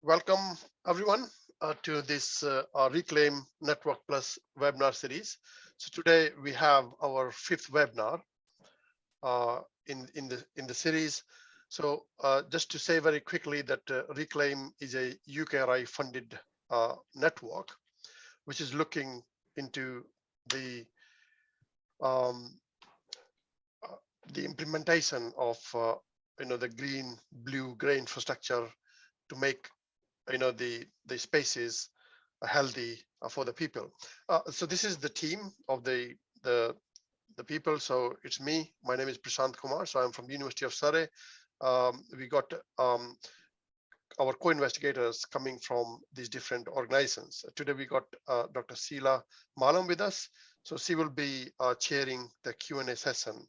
Welcome everyone to this Reclaim Network Plus webinar series. So today we have our fifth webinar in the series. So just to say very quickly that Reclaim is a UKRI funded network which is looking into the implementation of the green, blue, grey infrastructure to make the spaces healthy for the people. So this is the team of the people. So it's me. My name is Prashant Kumar. So I'm from the University of Surrey. We got our co-investigators coming from these different organizations. Today we got Dr. Shelagh Malham with us. So she will be chairing the Q&A session.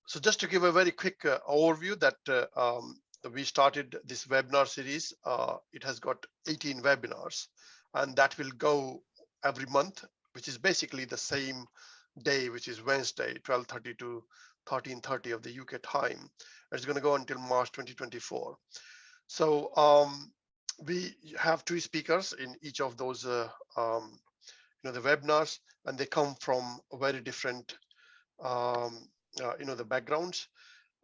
So just to give a very quick overview that we started this webinar series. It has got 18 webinars, and that will go every month, which is basically the same day, which is Wednesday, 12:30 to 13:30 of the UK time. It's going to go until March 2024. So we have two speakers in each of those the webinars, and they come from very different the backgrounds.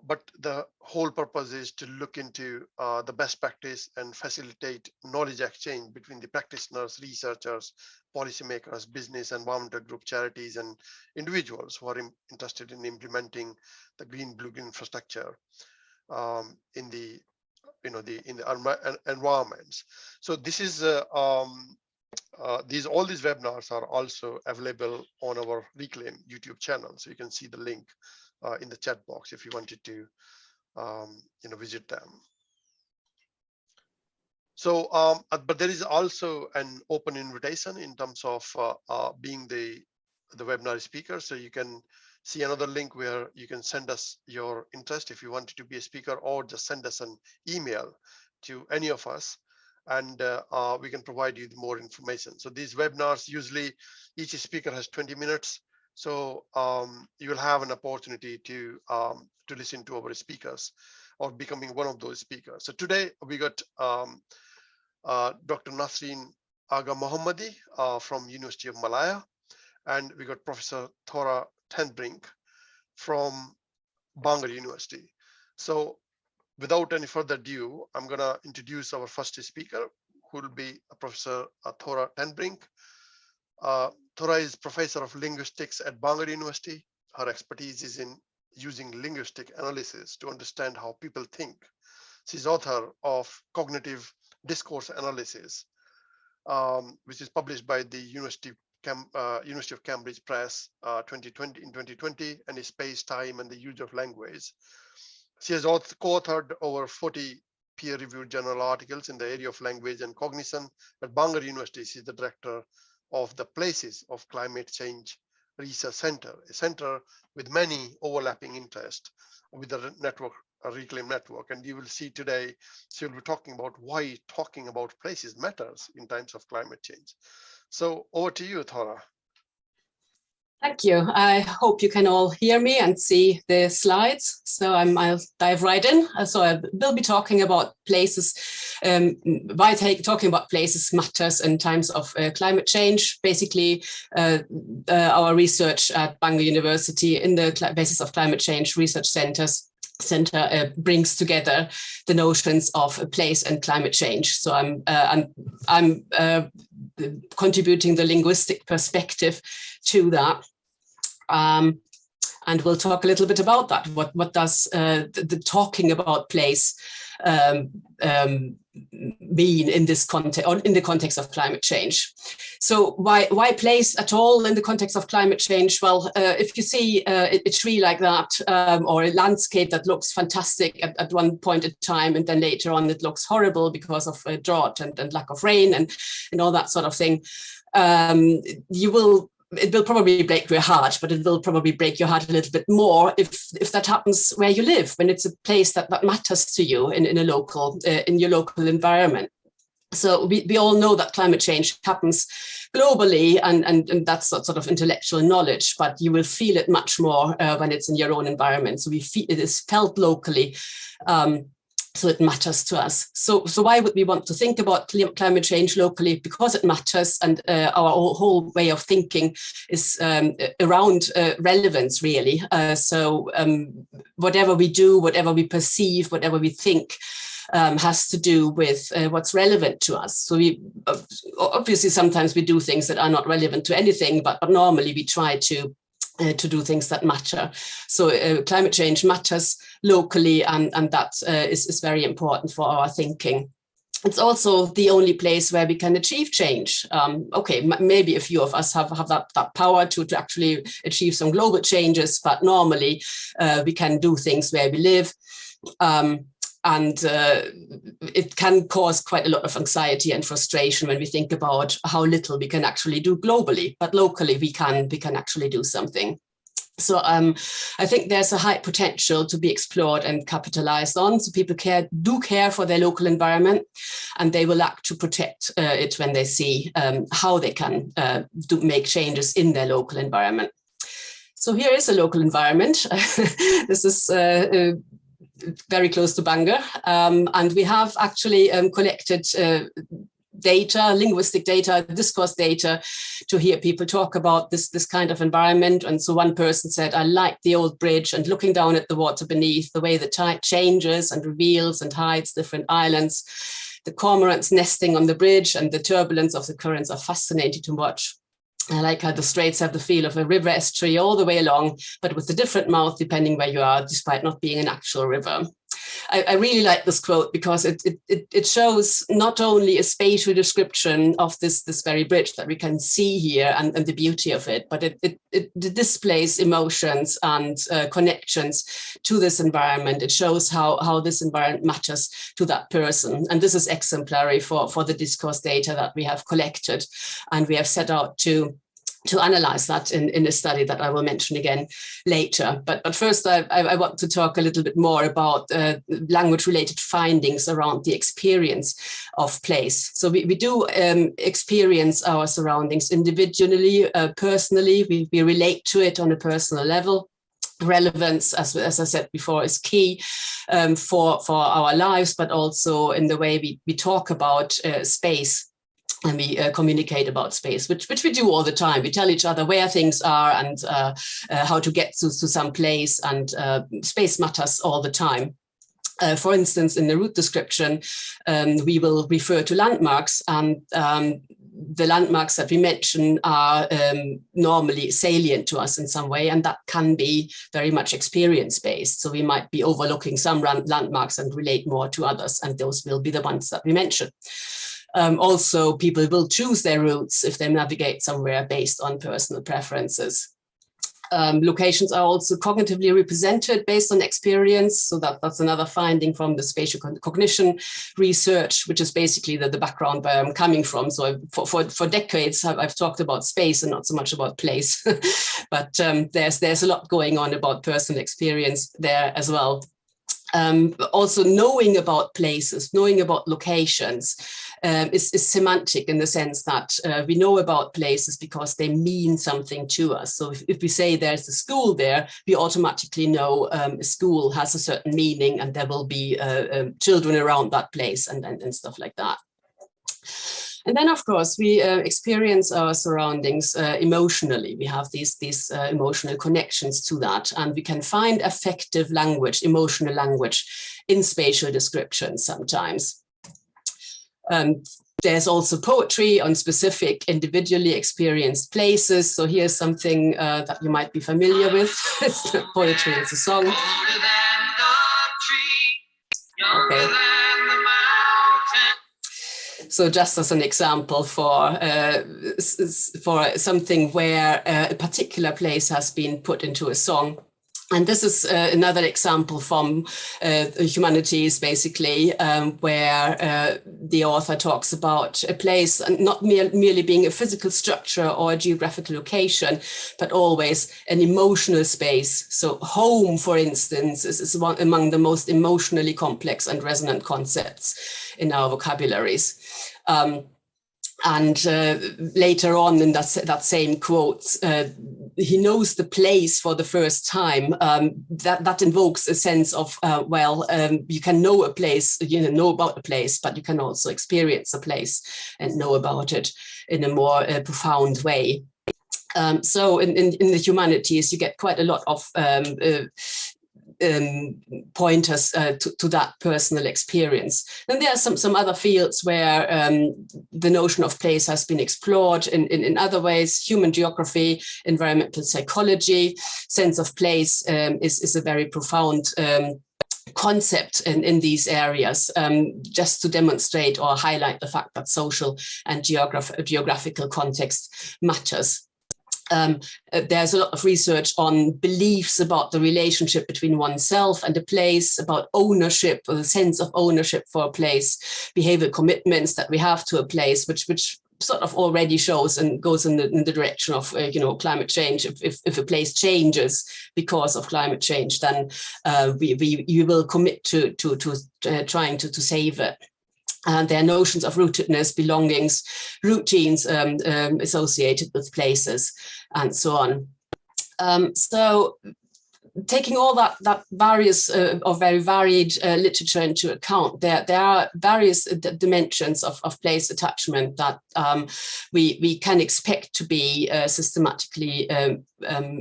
But the whole purpose is to look into the best practice and facilitate knowledge exchange between the practitioners, researchers, policymakers, business, environmental group, charities, and individuals who are interested in implementing the green, blue, green infrastructure in the environments. So this is all these webinars are also available on our Reclaim YouTube channel. So you can see the link in the chat box if you wanted to visit them. So but there is also an open invitation in terms of being the webinar speaker. So you can see another link where you can send us your interest if you wanted to be a speaker, or just send us an email to any of us, and we can provide you more information. So these webinars, usually each speaker has 20 minutes. So you will have an opportunity to listen to our speakers or becoming one of those speakers. So today we got Dr. Nasrin Aghamohammadi from University of Malaya, and we got Professor Thora Tenbrink from Bangor University. So without any further ado, I'm going to introduce our first speaker, who will be Professor Thora Tenbrink. Thora is Professor of Linguistics at Bangor University. Her expertise is in using linguistic analysis to understand how people think. She's author of Cognitive Discourse Analysis, which is published by the University of Cambridge Press in 2020, and is Space, Time, and the Use of Language. She has co-authored over 40 peer-reviewed journal articles in the area of language and cognition. At Bangor University, she's the director of the Places of Climate Change Research Center, a center with many overlapping interests with the network, Reclaim network. And you will see today, she will be talking about why talking about places matters in times of climate change. So over to you, Thora. Thank you. I hope you can all hear me and see the slides. So I'll dive right in. So I will be talking about places, talking about places matters in times of climate change. Basically, our research at Bangor University in the basis of climate change research center brings together the notions of place and climate change. So I'm contributing the linguistic perspective to that. And we'll talk a little bit about that. What does the talking about place mean in this context, or in the context of climate change? So why place at all in the context of climate change? Well, if you see a tree like that, or a landscape that looks fantastic at one point in time, and then later on it looks horrible because of drought and lack of rain and all that sort of thing, it will probably break your heart, but it will probably break your heart a little bit more if that happens where you live, when it's a place that matters to you in your local environment. So we all know that climate change happens globally, and that's sort of intellectual knowledge, but you will feel it much more when it's in your own environment. So it is felt locally So it matters to us. So why would we want to think about climate change locally? Because it matters, and our whole way of thinking is around relevance, really. Whatever we do, whatever we perceive, whatever we think, has to do with what's relevant to us. So we obviously sometimes we do things that are not relevant to anything, but normally we try to do things that matter. So climate change matters locally, and that is very important for our thinking. It's also the only place where we can achieve change. Maybe a few of us have that power to actually achieve some global changes, but normally we can do things where we live. It can cause quite a lot of anxiety and frustration when we think about how little we can actually do globally, but locally we can actually do something. So I think there's a high potential to be explored and capitalized on. So people do care for their local environment, and they will act to protect it when they see how they can make changes in their local environment. So here is a local environment. This is very close to Bangor, and we have actually collected data, linguistic data, discourse data, to hear people talk about this kind of environment. And so one person said, I like the old bridge, and looking down at the water beneath, the way the tide changes and reveals and hides different islands. The cormorants nesting on the bridge and the turbulence of the currents are fascinating to watch. I like how the straits have the feel of a river estuary all the way along, but with a different mouth depending where you are, despite not being an actual river. I really like this quote because it shows not only a spatial description of this very bridge that we can see here and the beauty of it, but it displays emotions and connections to this environment. It shows how this environment matters to that person. And this is exemplary for the discourse data that we have collected. And we have set out to analyze that in a study that I will mention again later. But first, I want to talk a little bit more about language-related findings around the experience of place. So we do experience our surroundings individually, personally. We relate to it on a personal level. Relevance, as I said before, is key for our lives, but also in the way we talk about space. And we communicate about space, which we do all the time. We tell each other where things are and how to get to some place, and space matters all the time. For instance, in the route description, we will refer to landmarks, and the landmarks that we mention are normally salient to us in some way, and that can be very much experience-based. So we might be overlooking some landmarks and relate more to others, and those will be the ones that we mention. Also, people will choose their routes if they navigate somewhere based on personal preferences. Locations are also cognitively represented based on experience. So that's another finding from the spatial cognition research, which is basically the background where I'm coming from. So for decades, I've talked about space and not so much about place. But there's a lot going on about personal experience there as well. Also knowing about places, knowing about locations is semantic in the sense that we know about places because they mean something to us. So if we say there's a school there, we automatically know a school has a certain meaning, and there will be children around that place and stuff like that. And then, of course, we experience our surroundings emotionally. We have these emotional connections to that, and we can find affective language, emotional language in spatial descriptions sometimes. There's also poetry on specific individually experienced places. So here's something that you might be familiar with. It's not poetry, it's a song. Okay. So just as an example for something where a particular place has been put into a song. And this is another example from humanities, basically, where the author talks about a place not merely being a physical structure or a geographical location, but always an emotional space. So home, for instance, is one among the most emotionally complex and resonant concepts in our vocabularies. And later on in that same quote, he knows the place for the first time. That invokes a sense of, you can know a place, know about a place, but you can also experience a place and know about it in a more profound way. So in the humanities, you get quite a lot of pointers to that personal experience. And there are some other fields where the notion of place has been explored in other ways. Human geography, environmental psychology, sense of place is a very profound concept in these areas, just to demonstrate or highlight the fact that social and geographical context matters. There's a lot of research on beliefs about the relationship between oneself and a place, about ownership, or the sense of ownership for a place, behavioral commitments that we have to a place, which sort of already shows and goes in the direction of climate change. If a place changes because of climate change, then we will commit to trying to save it. And there are notions of rootedness, belongings, routines associated with places, and so on. So taking all that various or very varied literature into account, there are various dimensions of place attachment that we can expect to be systematically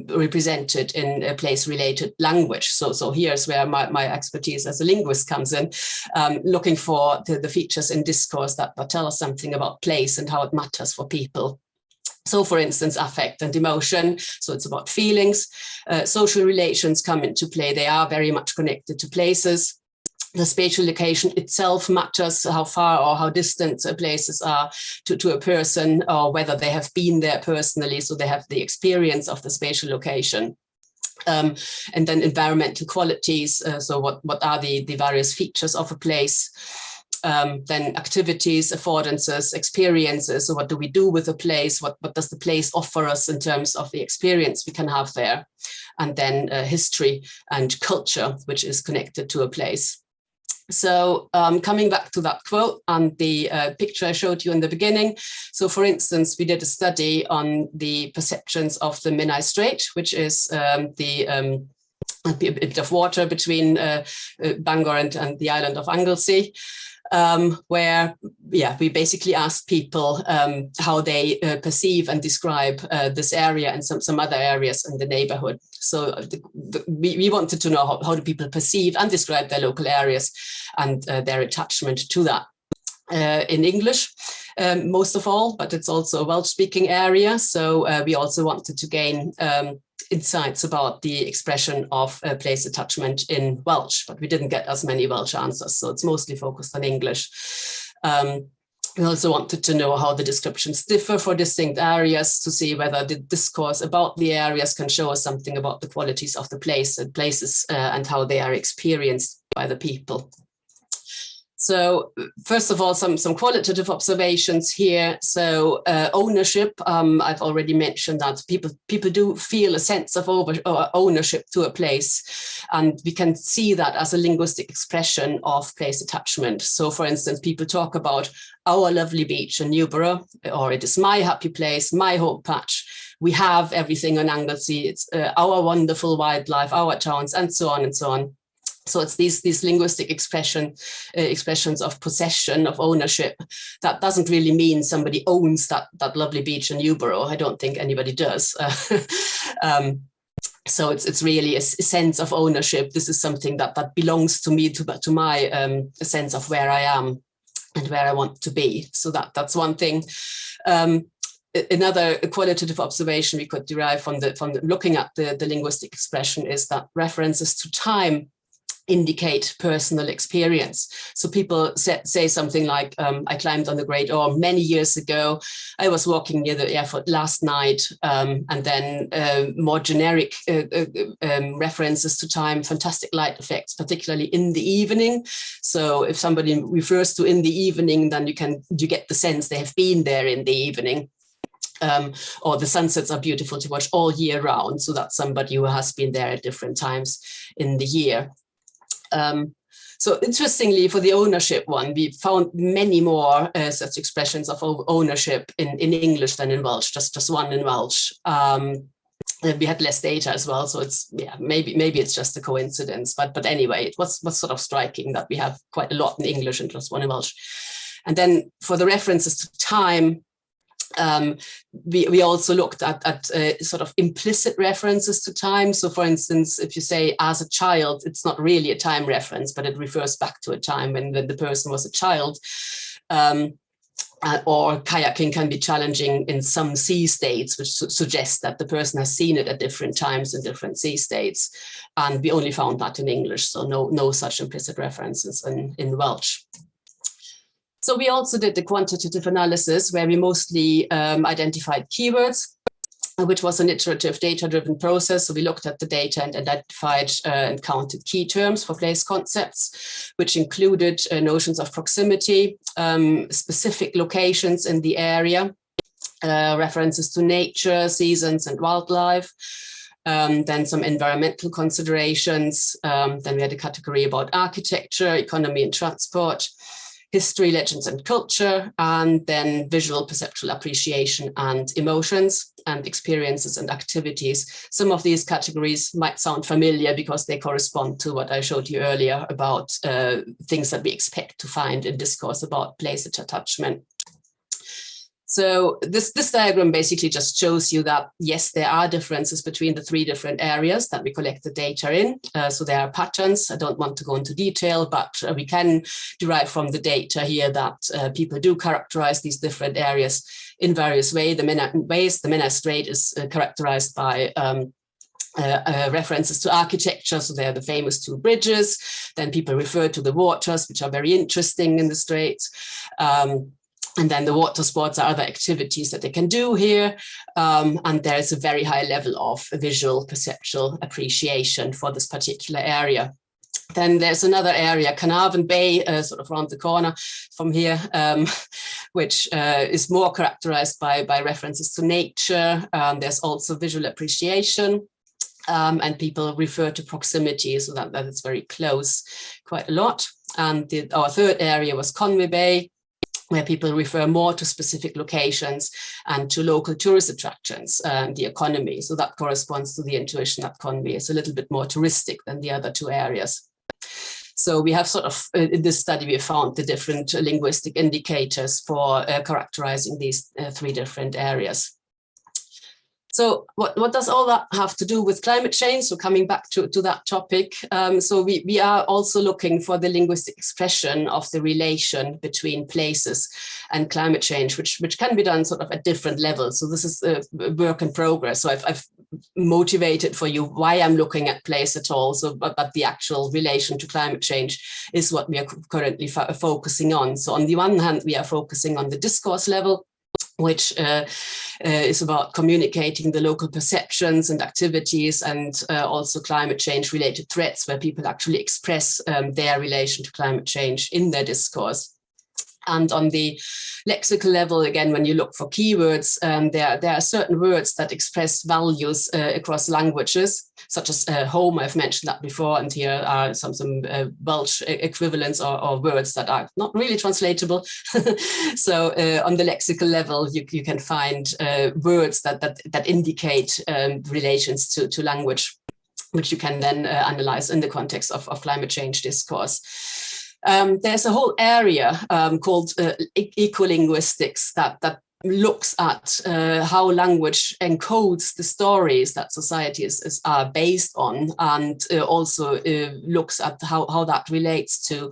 represented in a place-related language. So here's where my expertise as a linguist comes in, looking for the features in discourse that tell us something about place and how it matters for people. So, for instance, affect and emotion. So it's about feelings. Social relations come into play. They are very much connected to places. The spatial location itself matters, how far or how distant places are to a person, or whether they have been there personally, so they have the experience of the spatial location. And then environmental qualities. So what are the various features of a place? Then activities, affordances, experiences. So what do we do with a place? What does the place offer us in terms of the experience we can have there? And then history and culture, which is connected to a place. So coming back to that quote and the picture I showed you in the beginning. So for instance, we did a study on the perceptions of the Menai Strait, which is a bit of water between Bangor and the island of Anglesey. Where we basically asked people how they perceive and describe this area and some other areas in the neighborhood. So we wanted to know how do people perceive and describe their local areas and their attachment to that. In English, most of all, but it's also a Welsh-speaking area. So we also wanted to gain insights about the expression of place attachment in Welsh, but we didn't get as many Welsh answers, so it's mostly focused on English. We also wanted to know how the descriptions differ for distinct areas, to see whether the discourse about the areas can show us something about the qualities of the place and places and how they are experienced by the people. So first of all, some qualitative observations here. So ownership, I've already mentioned that people do feel a sense of ownership to a place, and we can see that as a linguistic expression of place attachment. So for instance, people talk about our lovely beach in Newborough, or it is my happy place, my home patch. We have everything on Anglesey. It's our wonderful wildlife, our towns, and so on and so on. So it's these linguistic expressions of possession, of ownership. That doesn't really mean somebody owns that lovely beach in Newborough. I don't think anybody does. So it's really a sense of ownership. This is something that belongs to me, to my sense of where I am and where I want to be. So that's one thing. Another qualitative observation we could derive from looking at the linguistic expression is that references to time indicate personal experience. So people say something like, I climbed on the Great Orme many years ago. I was walking near the airport last night. And then more generic references to time, fantastic light effects, particularly in the evening. So if somebody refers to in the evening, then you get the sense they have been there in the evening. Or the sunsets are beautiful to watch all year round. So that's somebody who has been there at different times in the year. So interestingly, for the ownership one, we found many more such expressions of ownership in English than in Welsh, just one in Welsh. We had less data as well, so it's maybe it's just a coincidence, but anyway, it was sort of striking that we have quite a lot in English and just one in Welsh. And then for the references to time, we also looked at sort of implicit references to time. So for instance, if you say as a child, it's not really a time reference, but it refers back to a time when the person was a child. Or kayaking can be challenging in some sea states, which suggests that the person has seen it at different times in different sea states. And we only found that in English, so no such implicit references in Welsh. So we also did the quantitative analysis where we mostly identified keywords, which was an iterative data-driven process. So we looked at the data and identified and counted key terms for place concepts, which included notions of proximity, specific locations in the area, references to nature, seasons, and wildlife, then some environmental considerations. Then we had a category about architecture, economy, and transport, history, legends, and culture, and then visual, perceptual appreciation and emotions and experiences and activities. Some of these categories might sound familiar because they correspond to what I showed you earlier about things that we expect to find in discourse about place attachment. So this diagram basically just shows you that, yes, there are differences between the three different areas that we collect the data in. So there are patterns. I don't want to go into detail, but we can derive from the data here that people do characterize these different areas in various ways. The Menai Strait is characterized by references to architecture, so they're the famous two bridges. Then people refer to the waters, which are very interesting in the strait. And then the water sports are other activities that they can do here. And there's a very high level of visual perceptual appreciation for this particular area. Then there's another area, Carnarvon Bay, sort of around the corner from here, which is more characterized by references to nature. There's also visual appreciation. And people refer to proximity, so that is very close quite a lot. And our third area was Conwy Bay, where people refer more to specific locations and to local tourist attractions and the economy. So that corresponds to the intuition that Conwy is a little bit more touristic than the other two areas. So we have sort of, in this study, we found the different linguistic indicators for characterizing these three different areas. So what does all that have to do with climate change? So coming back to that topic, so we are also looking for the linguistic expression of the relation between places and climate change, which can be done sort of at different levels. So this is a work in progress. So I've motivated for you why I'm looking at place at all. So, but the actual relation to climate change is what we are currently focusing on. So on the one hand, we are focusing on the discourse level, which is about communicating the local perceptions and activities, and also climate change related threats, where people actually express their relation to climate change in their discourse. And on the lexical level, again, when you look for keywords, there are certain words that express values across languages, such as home. I've mentioned that before, and here are some Welsh equivalents or words that are not really translatable. So on the lexical level, you can find words that indicate relations to language, which you can then analyze in the context of climate change discourse. There's a whole area called ecolinguistics that looks at how language encodes the stories that societies are based on, and also looks at how that relates to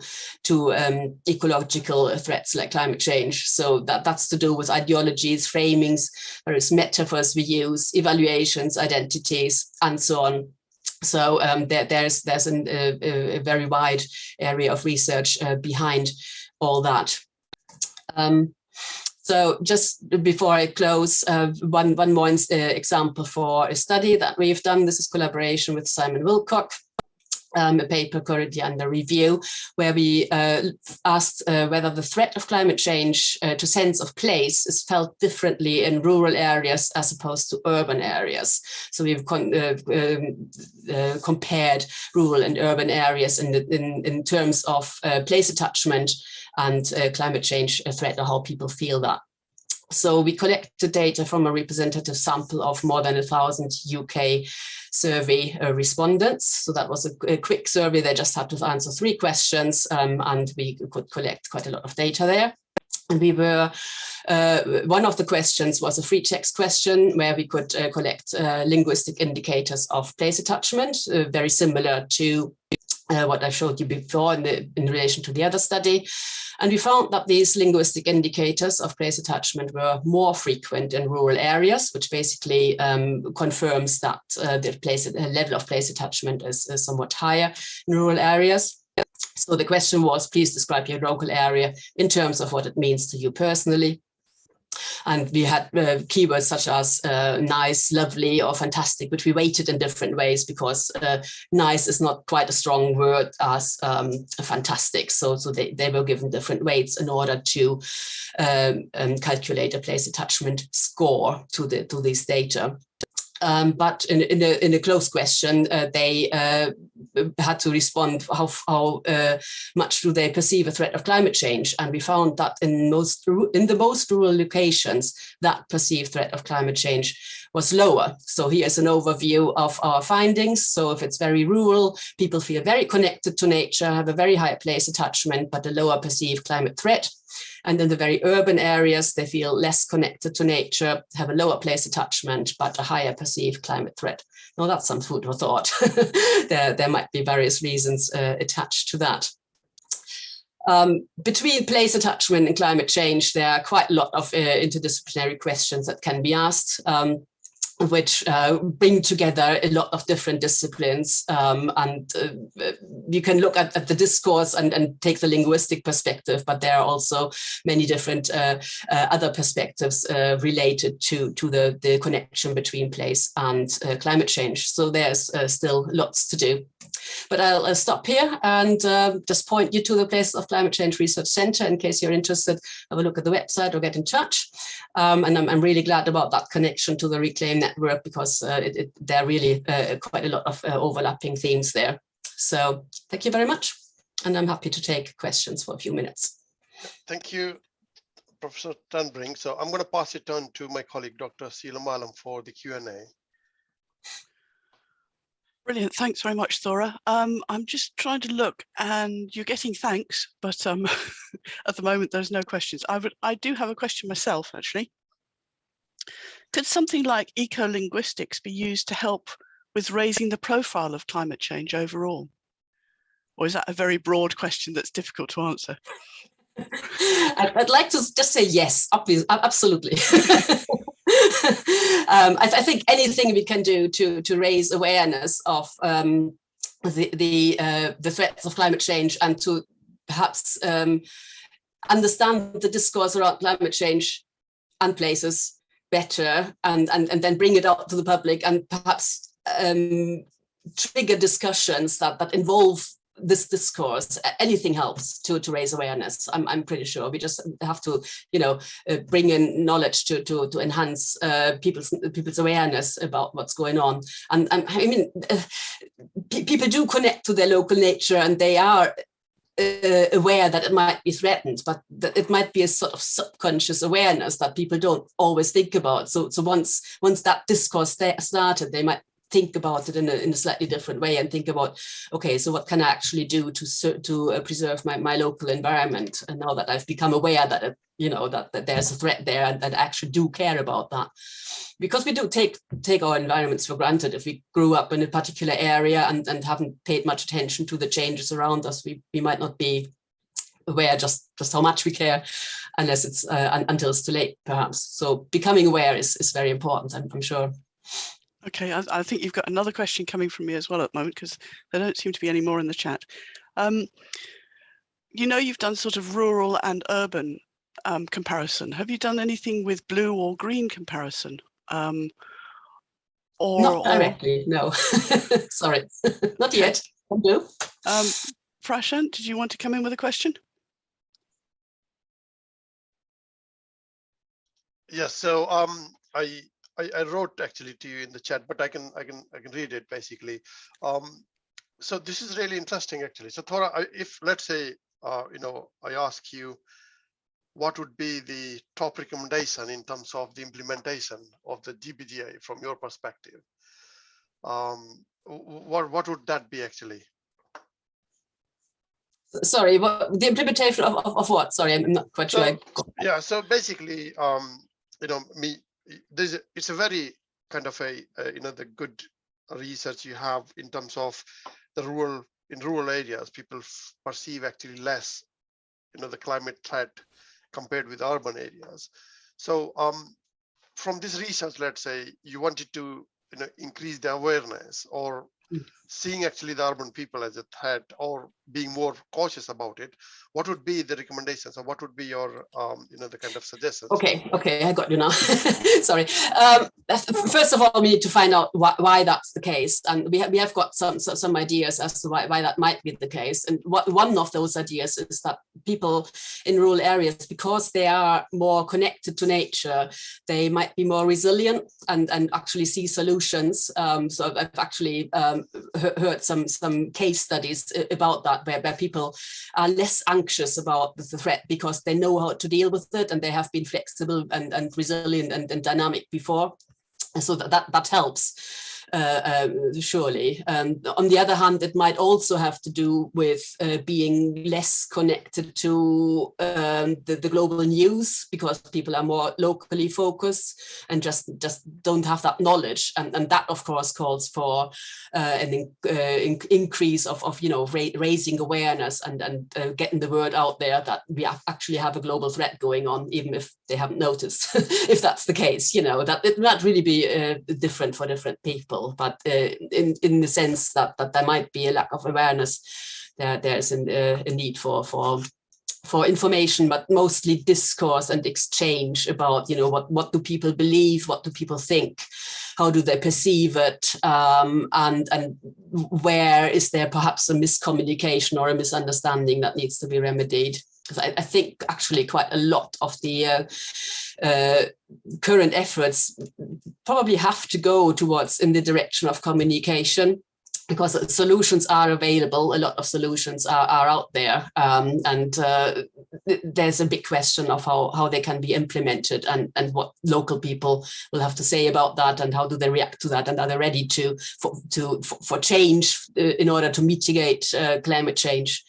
ecological threats like climate change. So that's to do with ideologies, framings, various metaphors we use, evaluations, identities, and so on. So there's a very wide area of research behind all that. So just before I close, one more example for a study that we've done. This is collaboration with Simon Wilcock. a paper currently under review, where we asked whether the threat of climate change to sense of place is felt differently in rural areas as opposed to urban areas. So we've compared rural and urban areas in terms of place attachment and climate change threat, or how people feel that. So we collected data from a representative sample of more than 1,000 UK survey respondents. So that was a quick survey. They just had to answer 3 questions, and we could collect quite a lot of data there. And we were, one of the questions was a free text question where we could collect linguistic indicators of place attachment, very similar to what I showed you before in relation to the other study. And we found that these linguistic indicators of place attachment were more frequent in rural areas, which basically confirms that the level of place attachment is somewhat higher in rural areas. So the question was, please describe your local area in terms of what it means to you personally. And we had keywords such as nice, lovely, or fantastic, which we weighted in different ways because nice is not quite a strong word as fantastic. So they were given different weights in order to calculate a place attachment score to these data. But in a close question, they had to respond how much do they perceive a threat of climate change, and we found that in the most rural locations, that perceived threat of climate change was lower. So here's an overview of our findings. So if it's very rural, people feel very connected to nature, have a very high place attachment, but a lower perceived climate threat. And in the very urban areas, they feel less connected to nature, have a lower place attachment, but a higher perceived climate threat. Now that's some food for thought. there might be various reasons attached to that. Between place attachment and climate change, there are quite a lot of interdisciplinary questions that can be asked, which bring together a lot of different disciplines. And you can look at the discourse and take the linguistic perspective, but there are also many different other perspectives related to the connection between place and climate change. So there's still lots to do. But I'll stop here and just point you to the Places of Climate Change Research Centre in case you're interested. Have a look at the website or get in touch. And I'm really glad about that connection to the Reclaim network because there are really quite a lot of overlapping themes there. So thank you very much. And I'm happy to take questions for a few minutes. Thank you, Professor Tenbrink. So I'm going to pass it on to my colleague, Dr. Shelagh Malham, for the Q&A. Brilliant. Thanks very much, Thora. I'm just trying to look and you're getting thanks, but at the moment, there's no questions. I do have a question myself, actually. Could something like eco-linguistics be used to help with raising the profile of climate change overall? Or is that a very broad question that's difficult to answer? I'd like to just say yes, obviously, absolutely. I think anything we can do to raise awareness of the threats of climate change and to perhaps understand the discourse around climate change and places better and then bring it out to the public and perhaps trigger discussions that involve this discourse. Anything helps to raise awareness. I'm pretty sure we just have to, bring in knowledge to enhance people's awareness about what's going on. And I mean, people do connect to their local nature, and they are aware that it might be threatened, but that it might be a sort of subconscious awareness that people don't always think about. So once that discourse started, they might think about it in a slightly different way and think about, okay, so what can I actually do to preserve my local environment? And now that I've become aware that that there's a threat there and that I actually do care about that, because we do take our environments for granted. If we grew up in a particular area and haven't paid much attention to the changes around us, we might not be aware just how much we care, unless it's until it's too late, perhaps. So becoming aware is very important, I'm sure. Okay, I think you've got another question coming from me as well at the moment, because there don't seem to be any more in the chat. You've done sort of rural and urban comparison. Have you done anything with blue or green comparison? Not directly, no. Sorry, not yet. Thank you. Prashant, did you want to come in with a question? Yes. So I wrote actually to you in the chat, but I can read it basically. So this is really interesting actually. So Thora, if let's say I ask you, what would be the top recommendation in terms of the implementation of the GBGI from your perspective? What would that be actually? Sorry, the implementation of what? Sorry, I'm not quite sure. Yeah, so basically, it's a very kind of the good research you have in terms of the rural areas, people perceive actually less, the climate threat compared with urban areas. So from this research, let's say you wanted to, increase the awareness or seeing actually the urban people as a threat or being more cautious about it, what would be the recommendations or what would be your, the kind of suggestions? Okay, I got you now. Sorry. First of all, we need to find out why that's the case, and we have got some ideas as to why that might be the case. And one of those ideas is that people in rural areas, because they are more connected to nature, they might be more resilient and actually see solutions. So I've actually heard some case studies about that, where people are less anxious about the threat because they know how to deal with it, and they have been flexible and resilient and dynamic before. And so that helps. Surely. On the other hand, it might also have to do with being less connected to the global news, because people are more locally focused and just don't have that knowledge. And that, of course, calls for an increase of raising awareness and getting the word out there that we actually have a global threat going on, even if they haven't noticed. If that's the case, that it might really be different for different people. But in the sense that there might be a lack of awareness, there's a need for information, but mostly discourse and exchange about, what do people believe, what do people think, how do they perceive it, and where is there perhaps a miscommunication or a misunderstanding that needs to be remedied. I think actually quite a lot of the current efforts probably have to go towards in the direction of communication, because solutions are available. A lot of solutions are out there, and there's a big question of how they can be implemented, and what local people will have to say about that, and how do they react to that, and are they ready for change in order to mitigate climate change.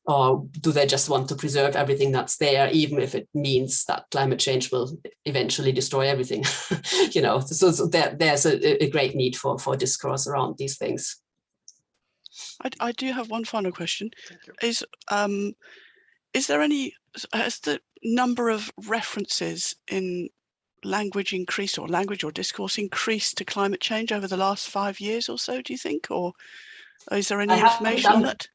Or do they just want to preserve everything that's there, even if it means that climate change will eventually destroy everything? So there's a great need for discourse around these things. I do have one final question. Is there has the number of references in language increased, or language or discourse increased to climate change over the last 5 years or so, do you think? Or is there any information on it?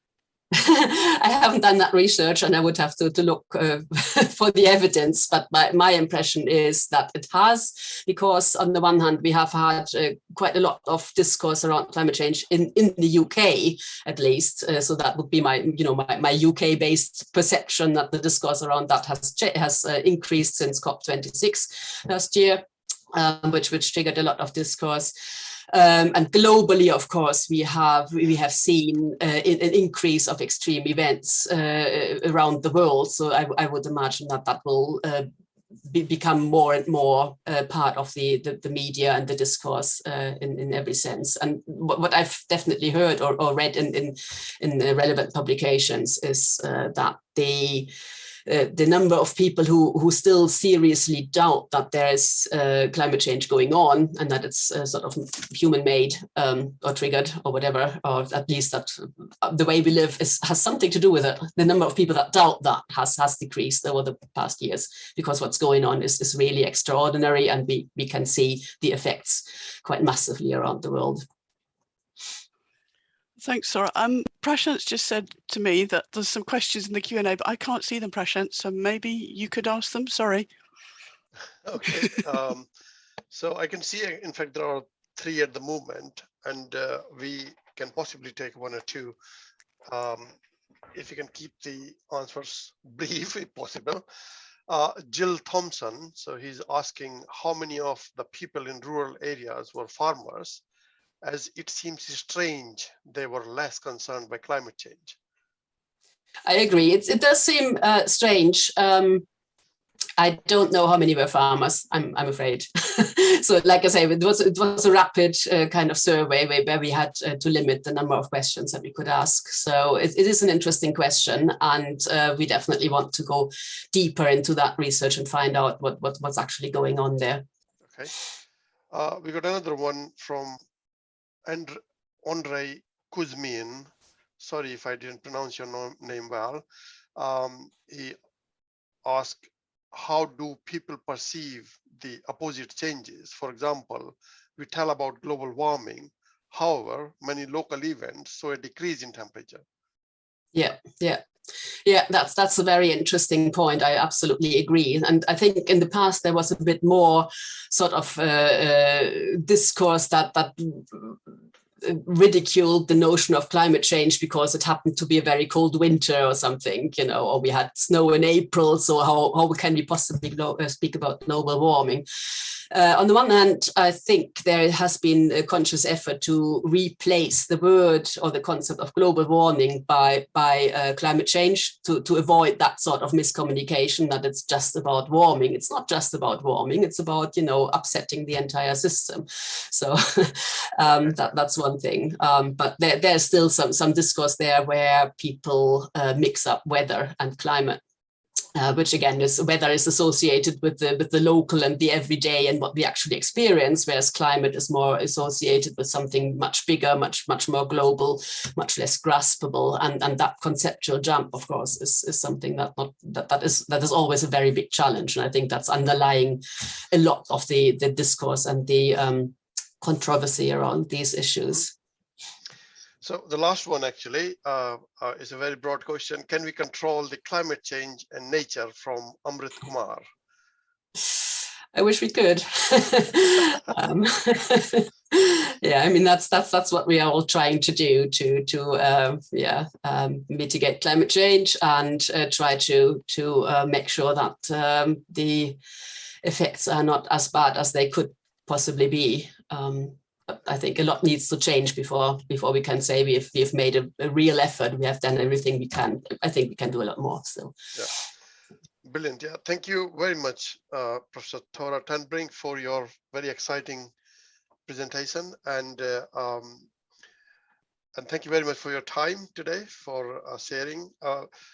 I haven't done that research, and I would have to look for the evidence, but my impression is that it has, because on the one hand we have had quite a lot of discourse around climate change in the UK, at least. So that would be my UK based perception, that the discourse around that has increased since COP26 last year, which triggered a lot of discourse. And globally, of course, we have seen an increase of extreme events around the world. So I would imagine that will become more and more part of the media and the discourse in every sense. And what I've definitely heard or read in the relevant publications is that the number of people who still seriously doubt that there is climate change going on, and that it's sort of human-made or triggered or whatever, or at least that the way we live has something to do with it. The number of people that doubt that has decreased over the past years, because what's going on is really extraordinary, and we can see the effects quite massively around the world. Thanks, Thora. Prashant's just said to me that there's some questions in the Q&A, but I can't see them, Prashant, so maybe you could ask them. Sorry. Okay. So I can see, in fact, there are 3 at the moment, and we can possibly take one or two. If you can keep the answers brief, if possible. Jill Thompson, so he's asking how many of the people in rural areas were farmers, as it seems strange they were less concerned by climate change. I agree. It does seem strange. I don't know how many were farmers, I'm afraid. So like I say, it was a rapid kind of survey where we had to limit the number of questions that we could ask. So it is an interesting question, and we definitely want to go deeper into that research and find out what's actually going on there. Okay. We got another one from Andrei Kuzmin. Sorry if I didn't pronounce your name well. He asked, how do people perceive the opposite changes? For example, we tell about global warming. However, many local events show a decrease in temperature. Yeah, that's a very interesting point. I absolutely agree. And I think in the past, there was a bit more sort of discourse that ridiculed the notion of climate change because it happened to be a very cold winter or something, or we had snow in April. So how can we possibly speak about global warming? On the one hand, I think there has been a conscious effort to replace the word or the concept of global warming by climate change to avoid that sort of miscommunication that it's just about warming. It's not just about warming. It's about, upsetting the entire system. So that's one thing. But there's still some discourse there where people mix up weather and climate. Which again is weather is associated with the local and the everyday and what we actually experience, whereas climate is more associated with something much bigger, much more global, much less graspable, and that conceptual jump, of course, is something that is always a very big challenge, and I think that's underlying a lot of the discourse and the controversy around these issues. So the last one actually is a very broad question. Can we control the climate change and nature, from Amrit Kumar? I wish we could. Yeah, I mean that's what we are all trying to do to mitigate climate change and try to make sure that the effects are not as bad as they could possibly be. But I think a lot needs to change before we can say we've made a real effort. We have done everything we can. I think we can do a lot more still. Yeah. Brilliant. Yeah, thank you very much, Professor Thora Tenbrink, for your very exciting presentation, and thank you very much for your time today for sharing.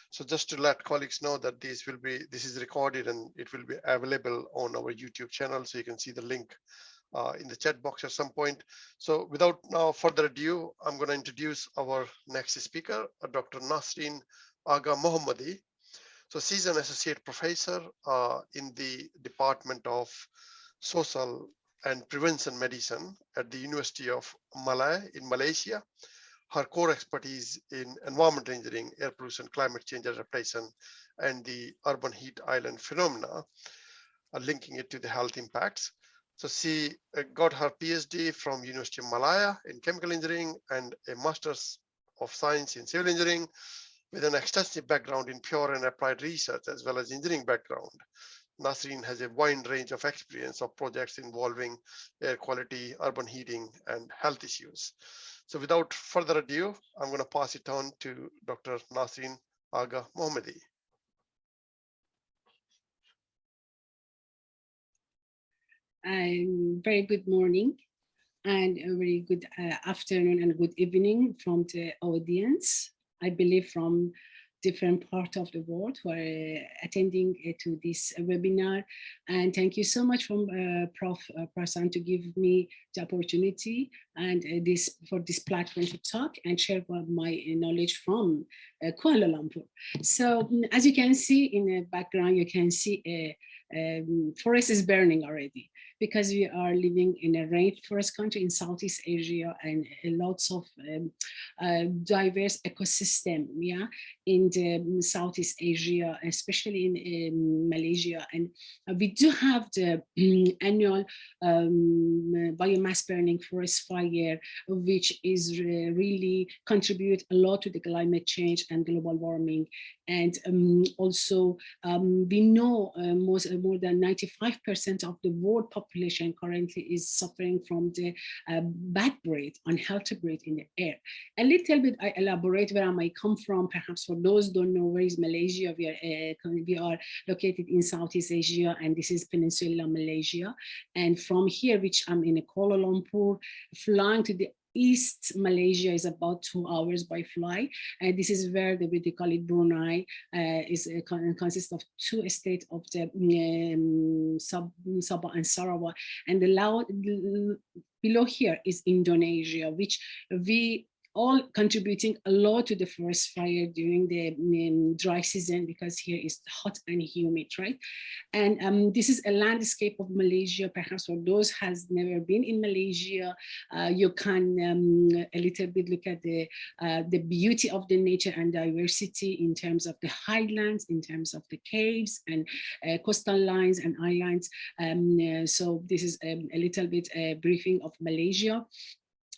So just to let colleagues know that this is recorded and it will be available on our YouTube channel, so you can see the link in the chat box at some point. So without now further ado, I'm going to introduce our next speaker, Dr. Nasrin Aghamohammadi. So she's an associate professor in the Department of Social and Prevention Medicine at the University of Malaya in Malaysia. Her core expertise in environmental engineering, air pollution, climate change adaptation, and the urban heat island phenomena, linking it to the health impacts. So she got her PhD from University of Malaya in chemical engineering and a Master's of Science in civil engineering, with an extensive background in pure and applied research as well as engineering background. Nasrin has a wide range of experience of projects involving air quality, urban heating, and health issues. So without further ado, I'm going to pass it on to Dr. Nasrin Aghamohammadi. Very good morning and a very good afternoon and good evening from the audience. I believe from different parts of the world who are attending to this webinar. And thank you so much from Prof. Prashant to give me the opportunity and for this platform to talk and share my knowledge from Kuala Lumpur. So as you can see in the background, you can see forest is burning already, because we are living in a rainforest country in Southeast Asia, and lots of diverse ecosystem, in the Southeast Asia, especially in Malaysia. And we do have the annual biomass burning forest fire fire, which is really contribute a lot to the climate change and global warming. And also we know more than 95% of the world population currently is suffering from the bad breath, unhealthy breath in the air. A little bit I elaborate where I might come from. Perhaps for those don't know, where is Malaysia? We are located in Southeast Asia, and this is Peninsula Malaysia. And from here, which I'm in Kuala Lumpur, flying to the East Malaysia is about 2 hours by flight. And this is where they call it Brunei, consists of 2 states of the Sabah and Sarawak. And below here is Indonesia, which we all contributing a lot to the forest fire during the dry season, because here is hot and humid, right? And this is a landscape of Malaysia. Perhaps for those has never been in Malaysia, you can a little bit look at the beauty of the nature and diversity in terms of the highlands, in terms of the caves and coastal lines and islands. So this is a little bit a briefing of Malaysia.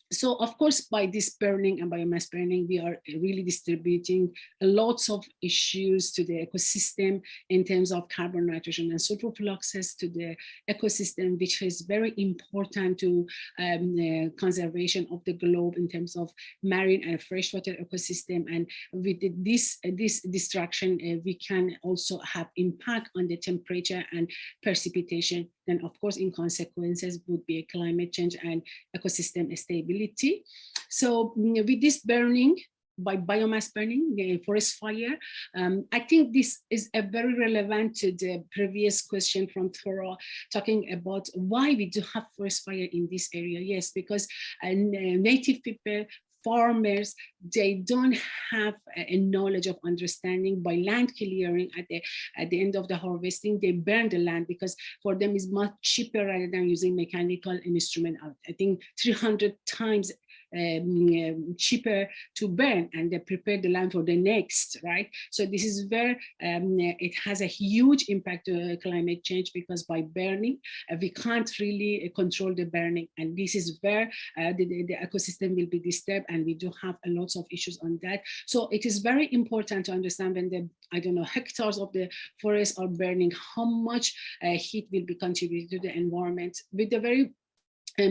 So of course, by this burning and biomass burning, we are really distributing lots of issues to the ecosystem in terms of carbon, nitrogen, and sulfur fluxes to the ecosystem, which is very important to conservation of the globe in terms of marine and freshwater ecosystem. And with this destruction, we can also have impact on the temperature and precipitation. Then of course, in consequences would be a climate change and ecosystem stability. So with this burning, by biomass burning, forest fire, I think this is a very relevant to the previous question from Thora, talking about why we do have forest fire in this area. Yes, because native people, farmers, they don't have a knowledge of understanding. By land clearing at the end of the harvesting, they burn the land because for them it's much cheaper rather than using mechanical instrument. I think 300 times cheaper to burn, and they prepare the land for the next, right? So this is where it has a huge impact to climate change, because by burning, we can't really control the burning. And this is where the ecosystem will be disturbed, and we do have a lot of issues on that. So it is very important to understand when the, I don't know, hectares of the forest are burning, how much heat will be contributed to the environment. With the very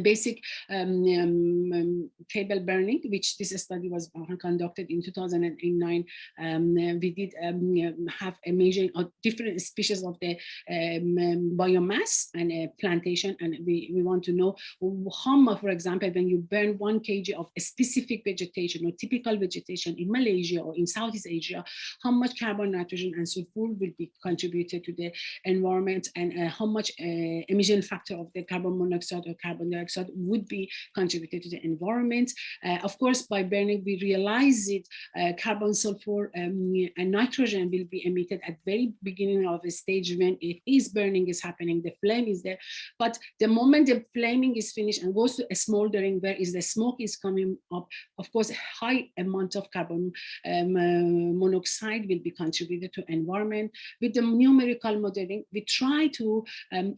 basic table burning, which this study was conducted in 2009. We did have a measuring of different species of the biomass and plantation, and we want to know how much, for example, when you burn 1 kg of a specific vegetation or typical vegetation in Malaysia or in Southeast Asia, how much carbon, nitrogen, and sulfur will be contributed to the environment, and how much emission factor of the carbon monoxide or carbon dioxide would be contributed to the environment. Of course, by burning, we realize it, carbon, sulfur, and nitrogen will be emitted at very beginning of a stage when it is burning is happening, the flame is there. But the moment the flaming is finished and goes to a smoldering, where is the smoke is coming up, of course, a high amount of carbon monoxide will be contributed to environment. With the numerical modeling, we try to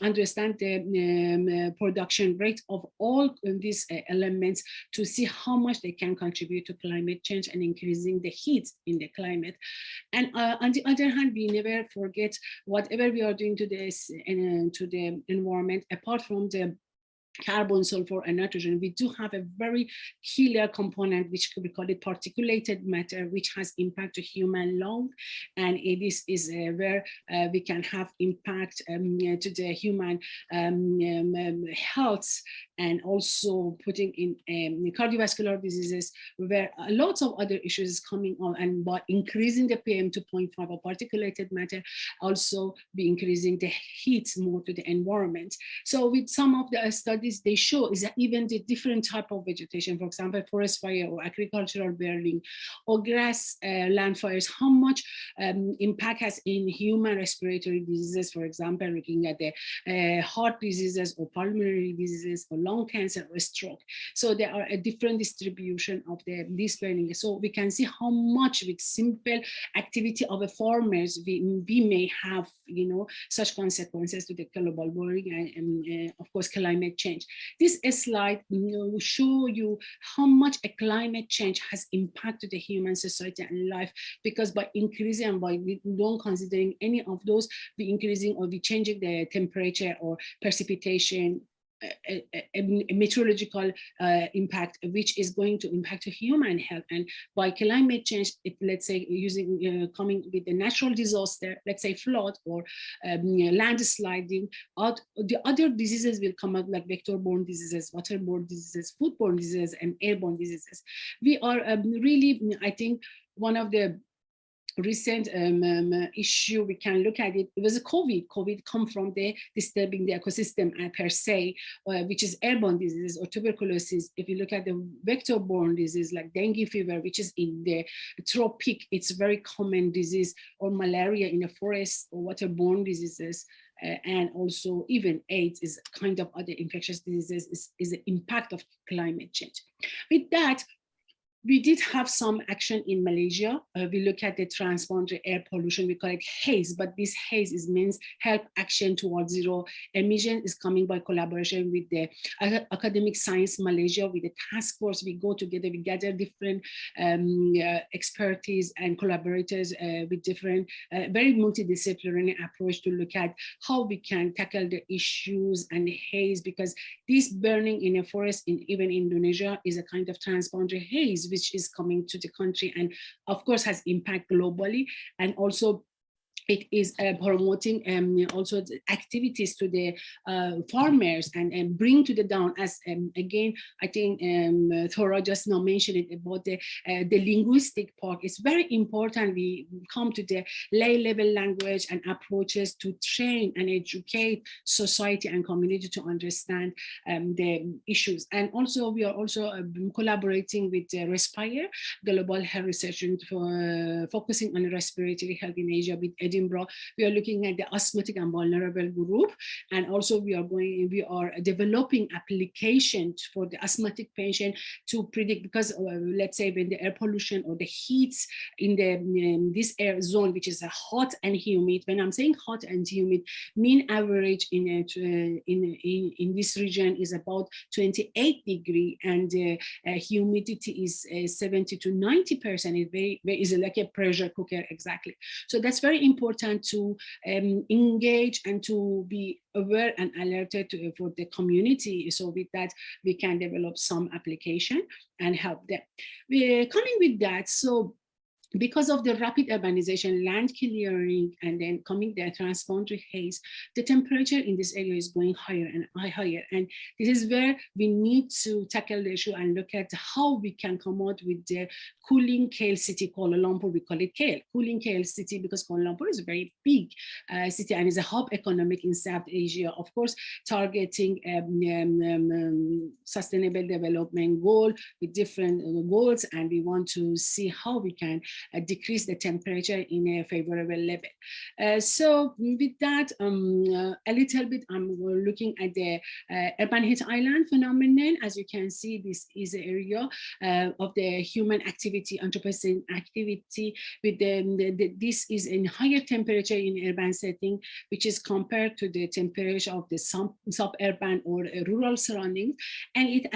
understand the production rate of all these elements to see how much they can contribute to climate change and increasing the heat in the climate. And on the other hand, we never forget whatever we are doing to this to the environment, apart from the carbon, sulfur, and nitrogen, we do have a very killer component, which we call it particulated matter, which has impact to human lung. And it is where we can have impact to the human health, and also putting in cardiovascular diseases, where lots of other issues is coming on. And by increasing the PM 2.5 or particulated matter, also be increasing the heat more to the environment. So with some of the studies, they show is that even the different type of vegetation, for example, forest fire or agricultural burning or grass land fires, how much impact has in human respiratory diseases, for example, looking at the heart diseases or pulmonary diseases or lung cancer or stroke. So there are a different distribution of this burning. So we can see how much with simple activity of a farmers we may have, you know, such consequences to the global warming and of course climate change. change. This slide will show you how much a climate change has impacted the human society and life, because by increasing and by don't considering any of those, we increasing or we changing the temperature or precipitation, a meteorological impact, which is going to impact human health. And by climate change, let's say using coming with a natural disaster, let's say flood or landsliding, the other diseases will come out, like vector-borne diseases, waterborne diseases, foodborne diseases, and airborne diseases. We are really, I think, one of the recent issue we can look at it was COVID come from the disturbing the ecosystem per se, which is airborne diseases or tuberculosis. If you look at the vector-borne disease like dengue fever, which is in the tropic, it's a very common disease, or malaria in the forest, or waterborne diseases. And also even AIDS is kind of other infectious diseases, is the impact of climate change. With that, we did have some action in Malaysia. We look at the transboundary air pollution, we call it haze, but this haze means help action towards zero emission is coming by collaboration with the Academic Science Malaysia, with the task force. We go together, we gather different expertise and collaborators with different, very multidisciplinary approach to look at how we can tackle the issues and haze, because this burning in a forest in even Indonesia is a kind of transboundary haze, which is coming to the country and of course has impact globally. And also it is promoting also the activities to the farmers and bring to the down, as again, I think Thora just now mentioned it about the linguistic part. It's very important we come to the low-level language and approaches to train and educate society and community to understand the issues. And also we are also collaborating with Respire, Global Health Research, for focusing on respiratory health in Asia with Edinburgh. We are looking at the asthmatic and vulnerable group, and also we are developing applications for the asthmatic patient to predict, because let's say when the air pollution or the heats in this air zone, which is hot and humid. When I'm saying hot and humid, mean average in this region is about 28 degrees, and humidity is 70 to 90%. It is like a pressure cooker, exactly. So that's very important to engage and to be aware and alerted for the community. So with that, we can develop some application and help them. We're coming with that. So because of the rapid urbanization, land clearing, and then coming the transboundary haze, the temperature in this area is going higher and higher. And this is where we need to tackle the issue and look at how we can come out with the cooling Kale city, Kuala Lumpur. We call it Kale, cooling Kale city, because Kuala Lumpur is a very big city and is a hub economic in South Asia. Of course, targeting sustainable development goal with different goals, and we want to see how we can decrease the temperature in a favorable level. So with that, a little bit, I'm looking at the urban heat island phenomenon. As you can see, this is an area of the human activity, anthropocene activity. With this is in higher temperature in urban setting, which is compared to the temperature of the suburban or rural surroundings, and it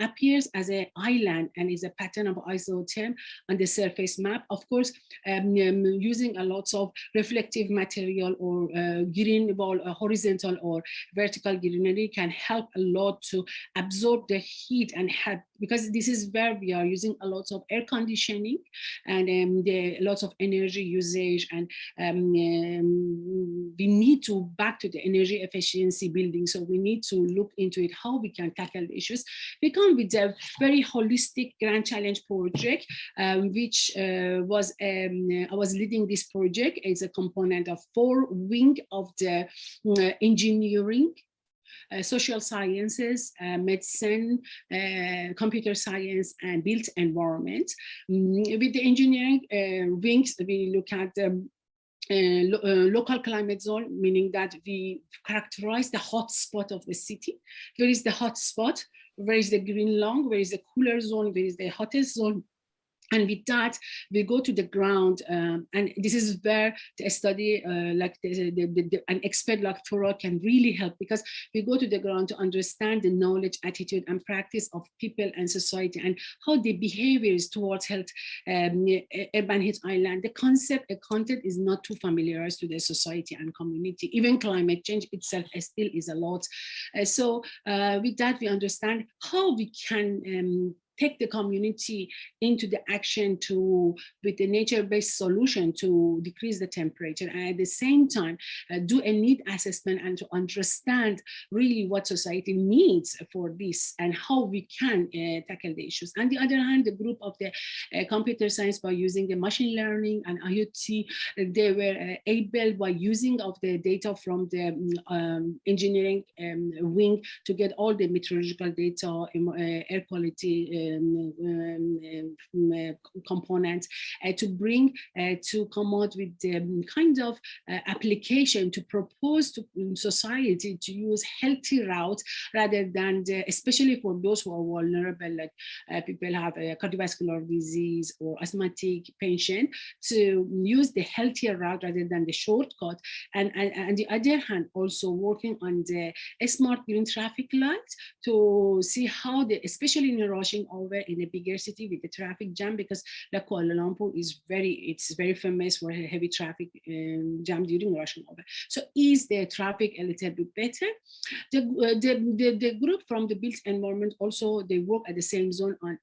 appears as an island and is a pattern of isotherm on the surface map. Of course, using a lot of reflective material or green wall, horizontal or vertical greenery can help a lot to absorb the heat and help, because this is where we are using a lot of air conditioning and lots of energy usage, and we need to back to the energy efficiency building. So we need to look into it, how we can tackle the issues. We come with a very holistic grand challenge project, which I was leading this project. It's a component of 4 wings of the engineering, social sciences, medicine, computer science, and built environment. With the engineering wings, we look at local climate zone, meaning that we characterize the hot spot of the city. Where is the hot spot? Where is the green lung? Where is the cooler zone? Where is the hottest zone? And with that, we go to the ground, and this is where the study, like an expert like Thora can really help, because we go to the ground to understand the knowledge, attitude, and practice of people and society, and how the behaviors towards health, urban heat island. The concept, content is not too familiar to the society and community. Even climate change itself still is a lot. So with that, we understand how we can take the community into the action with the nature-based solution to decrease the temperature, and at the same time do a need assessment and to understand really what society needs for this and how we can tackle the issues. On the other hand, the group of the computer science, by using the machine learning and IoT, they were able, by using of the data from the engineering wing, to get all the meteorological data, air quality components, to bring to come out with the kind of application to propose to society to use healthy routes rather than especially for those who are vulnerable, like people have a cardiovascular disease or asthmatic patient, to use the healthier route rather than the shortcut. And on the other hand, also working on the smart green traffic lights to see how especially in rushing over in a bigger city with the traffic jam, because like Kuala Lumpur is very famous for a heavy traffic jam during rushing over. So is the traffic a little bit better? The group from the built environment also, they work at the same zone on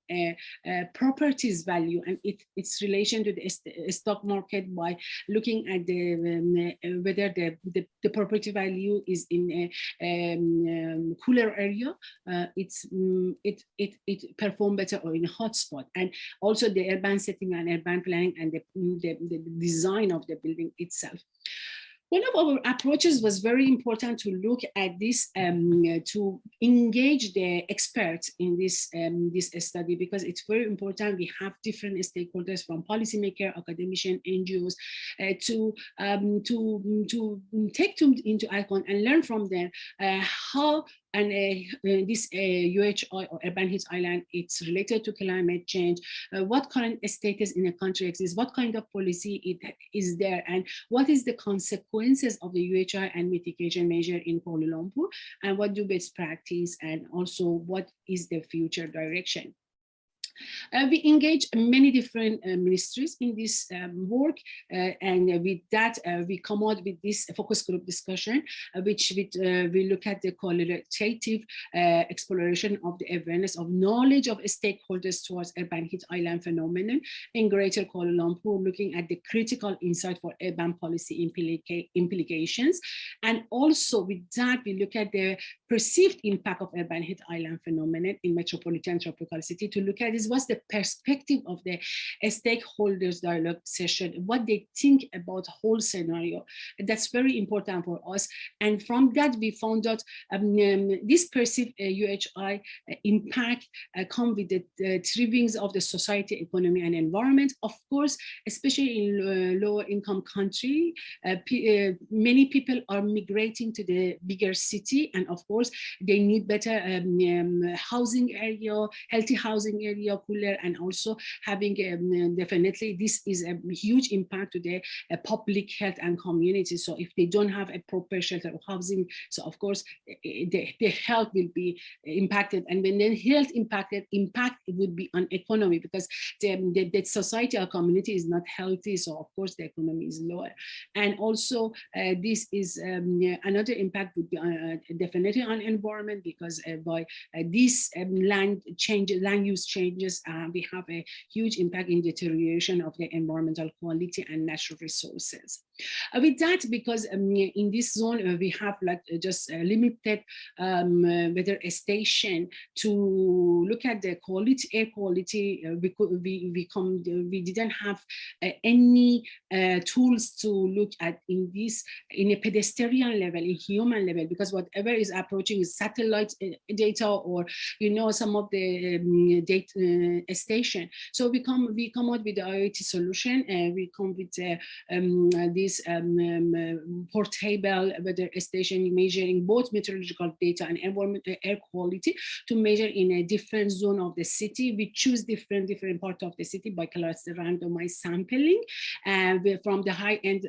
properties value and its relation to the stock market, by looking at whether the property value is in a cooler area, it perform better, or in a hot spot, and also the urban setting and urban planning and the design of the building itself. One of our approaches was very important to look at this, to engage the experts in this study, because it's very important. We have different stakeholders from policymakers, academicians, NGOs, to take into account and learn from them how and this UHI, or urban heat island, it's related to climate change, what current status in a country exists, what kind of policy it is there, and what is the consequences of the UHI and mitigation measure in Kuala Lumpur, and what do best practice, and also what is the future direction. We engage many different ministries in this work, and with that we come out with this focus group discussion, which we look at the qualitative exploration of the awareness of knowledge of stakeholders towards urban heat island phenomenon in Greater Kuala Lumpur, looking at the critical insight for urban policy implications, and also with that we look at the perceived impact of urban heat island phenomenon in metropolitan tropical city, to look at what's the perspective of the stakeholders dialogue session, what they think about whole scenario. That's very important for us. And from that, we found out this perceived UHI impact come with the thrivings of the society, economy, and environment. Of course, especially in lower income country, many people are migrating to the bigger city, and of course, they need better housing area, healthy housing area, cooler, and also having definitely this is a huge impact to the public health and community. So if they don't have a proper shelter or housing, so of course the health will be impacted, and when the health impacted, impact it would be on economy, because the society or community is not healthy, so of course the economy is lower. And also this is another impact would be definitely on environment, because by this land use changes, we have a huge impact in deterioration of the environmental quality and natural resources. With that, because in this zone we have like just a limited weather station to look at the quality, air quality, we didn't have any tools to look at in a pedestrian level, in human level, because whatever is approaching is satellite data, or some of the data station. So we come out with the IoT solution, and we come with this portable weather station measuring both meteorological data and environmental air quality to measure in a different zone of the city. We choose different part of the city by cluster randomized sampling, from the high-end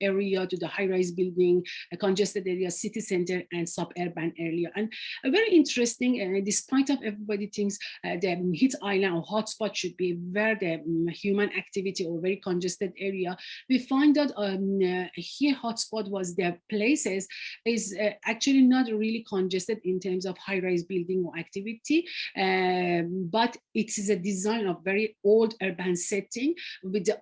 area to the high-rise building, a congested area, city center, and suburban area. And very interesting, despite of everybody thinks the heat island or hotspot should be where the human activity or very congested area, we find that here hotspot was the places is actually not really congested in terms of high-rise building or activity, but it is a design of very old urban setting with the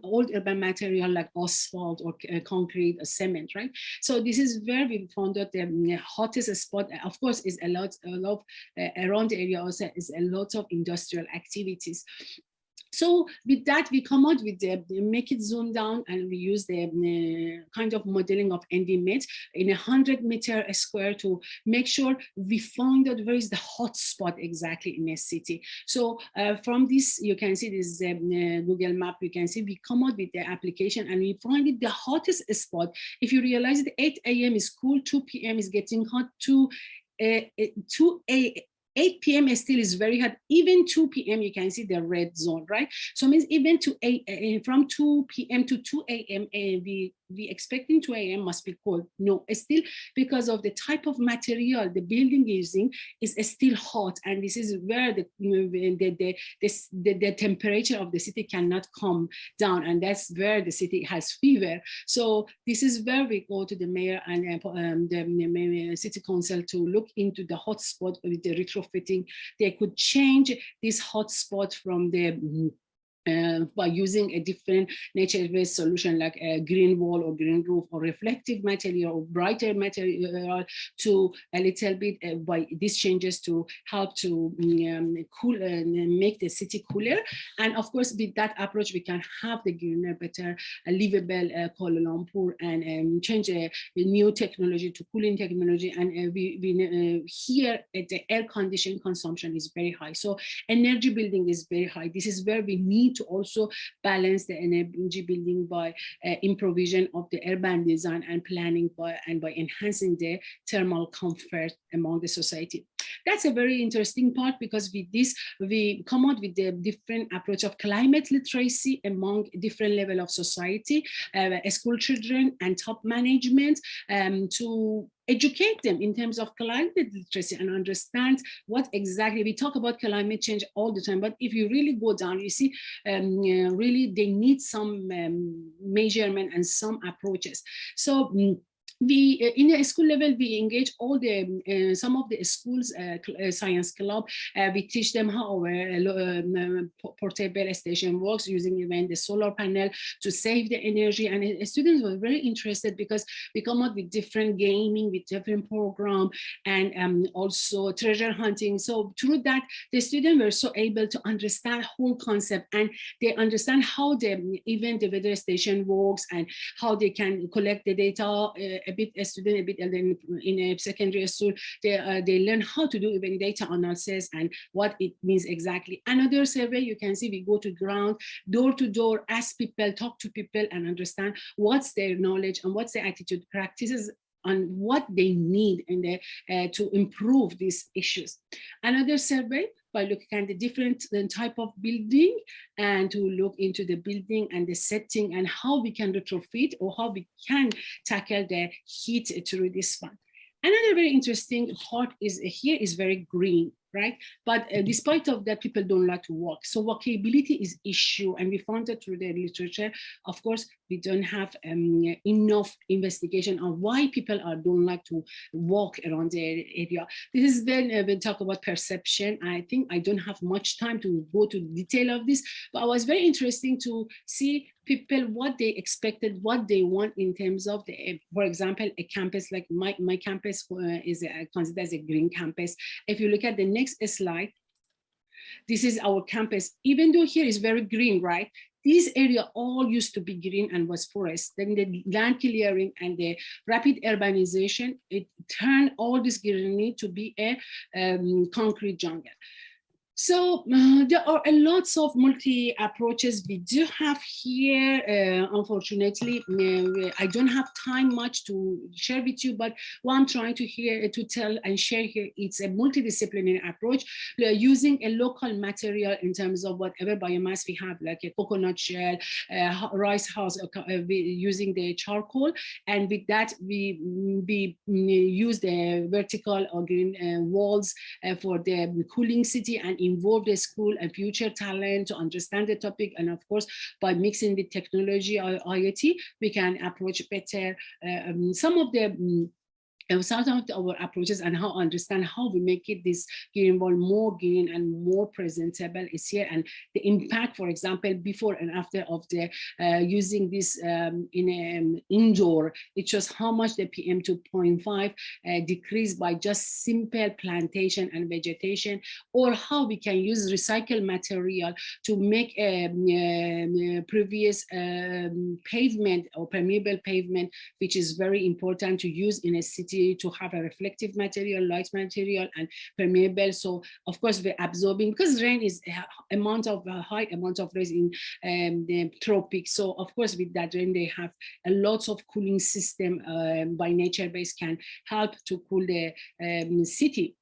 old urban material like asphalt or concrete or cement, right? So this is where we found that the hottest spot, of course, is a lot around the area also is a lot of industrial activities. So with that, we come out with the make it zoom down, and we use the kind of modeling of NDMET in 100 meter square to make sure we find out where is the hot spot exactly in a city. So from this, you can see this Google map, you can see we come out with the application and we find it the hottest spot. If you realize that 8 a.m. is cool, 2 p.m. is getting hot, 8 p.m. still is very hot. Even 2 p.m. you can see the red zone, right? So it means even to from 2 p.m. to 2 a.m. we expecting 2 a.m. must be cold. No, it's still because of the type of material the building using is still hot, and this is where the temperature of the city cannot come down, and that's where the city has fever. So this is where we go to the mayor and the city council to look into the hotspot with the retrofitting. They could change this hotspot from the by using a different nature-based solution like a green wall or green roof or reflective material or brighter material to a little bit by these changes to help to cool and make the city cooler. And of course, with that approach, we can have the greener, better, livable Kuala Lumpur and change a new technology to cooling technology. And we here at the air conditioning consumption is very high. So energy building is very high. This is where we need to also balance the energy building by improvisation of the urban design and planning by enhancing the thermal comfort among the society. That's a very interesting part, because with this, we come out with the different approach of climate literacy among different level of society, school children and top management, to educate them in terms of climate literacy and understand what exactly, we talk about climate change all the time, but if you really go down, you see really they need some measurement and some approaches. So we in the school level, we engage all the some of the schools science club. We teach them how our portable station works, using even the solar panel to save the energy. And students were very interested because we come up with different gaming, with different program, and also treasure hunting. So through that, the students were so able to understand whole concept, and they understand how even the weather station works and how they can collect the data. A student a bit elder in a secondary school, they learn how to do even data analysis and what it means exactly. Another survey, you can see we go to ground, door to door, ask people, talk to people, and understand what's their knowledge and what's their attitude, practices, on what they need and to improve these issues. Another survey by looking at the different type of building, and to look into the building and the setting and how we can retrofit or how we can tackle the heat through this one. Another very interesting part is here is very green, right? But despite of that, people don't like to walk. So walkability is issue, and we found that through the literature. Of course, we don't have enough investigation on why people don't like to walk around the area. This is when we talk about perception. I think I don't have much time to go to detail of this, but it was very interesting to see people what they expected, what they want in terms of the, for example, a campus like my campus is considered as a green campus. If you look at the next slide, this is our campus. Even though here is very green, right? This area all used to be green and was forest. Then the land clearing and the rapid urbanization, it turned all this greenery to be a concrete jungle. So there are a lots of multi approaches we do have here. Unfortunately, I don't have time much to share with you, but what I'm trying to tell and share here, it's a multidisciplinary approach using a local material in terms of whatever biomass we have, like a coconut shell, rice husk, using the charcoal, and with that we use the vertical or green walls for the cooling city and involve the school and future talent to understand the topic. And of course, by mixing with technology or IoT, we can approach better some of the some of our approaches and how understand how we make it this green wall more green and more presentable is here, and the impact, for example, before and after of the using this in an indoor, it shows how much the PM 2.5 decreased by just simple plantation and vegetation, or how we can use recycled material to make a previous pavement or permeable pavement, which is very important to use in a city to have a reflective material, light material, and permeable. So of course we're absorbing, because rain is a high amount of rain in the tropics. So of course with that rain they have a lot of cooling system by nature base can help to cool the city.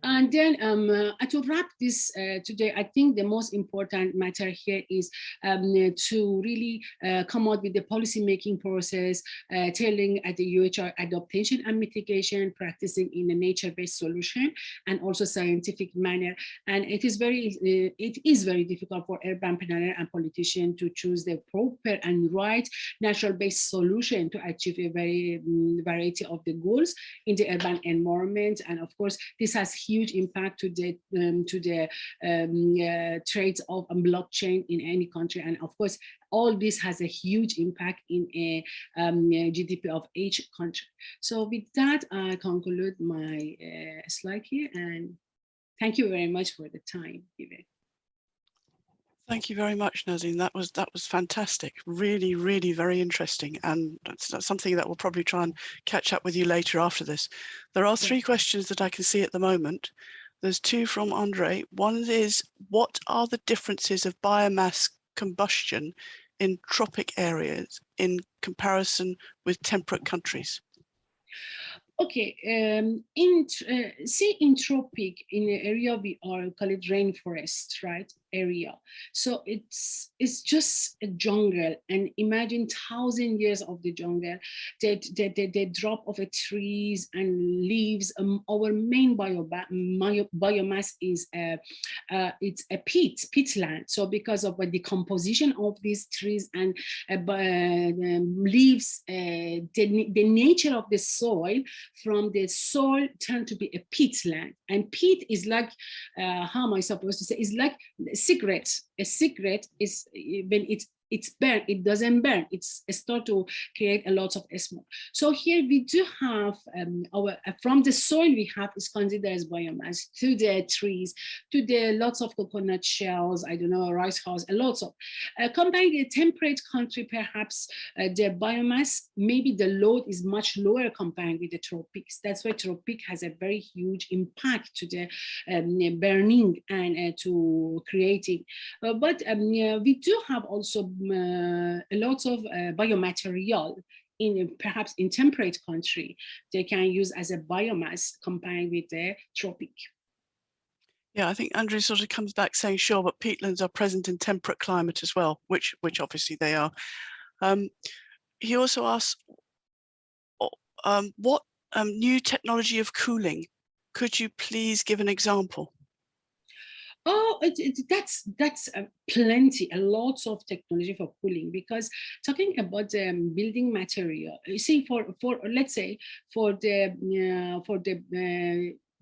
And then to wrap this today, I think the most important matter here is to really come out with the policy making process, telling at the UHR adaptation and mitigation, practicing in a nature-based solution, and also scientific manner. And it is very difficult for urban planner and politician to choose the proper and right natural-based solution to achieve a very variety of the goals in the urban environment. And of course, this has huge impact to the trades of blockchain in any country, and of course all this has a huge impact in a GDP of each country. So with that, I conclude my slide here, and thank you very much for the time given. Thank you very much, Nasrin. That was fantastic. Really, really very interesting. And that's something that we'll probably try and catch up with you later after this. There are three questions that I can see at the moment. There's two from Andre. One is, what are the differences of biomass combustion in tropic areas in comparison with temperate countries? Okay, in tropic, in the area we are call it rainforest, right? Area. So it's just a jungle, and imagine 1,000 years of the jungle, the drop of trees and leaves. Our main biomass is it's a peatland. So because of the decomposition of these trees and leaves, the nature of the soil from the soil turned to be a peatland. And peat is like, how am I supposed to say? It's like cigarette. A cigarette is when it's burned, it doesn't burn. It's start to create a lot of smoke. So here we do have our from the soil we have is considered as biomass, to the trees, to the lots of coconut shells, I don't know, rice husk, a lot of. Compared to a temperate country, perhaps the biomass, maybe the load is much lower compared with the tropics. That's why tropic has a very huge impact to the burning and to creating. But we do have also a lot of biomaterial in perhaps in temperate country they can use as a biomass combined with the tropic. Yeah, I think Andrew sort of comes back saying, sure, but peatlands are present in temperate climate as well, which obviously they are. He also asks, what new technology of cooling? Could you please give an example? Oh, that's plenty, a lot of technology for cooling, because talking about building material, you see, for let's say for the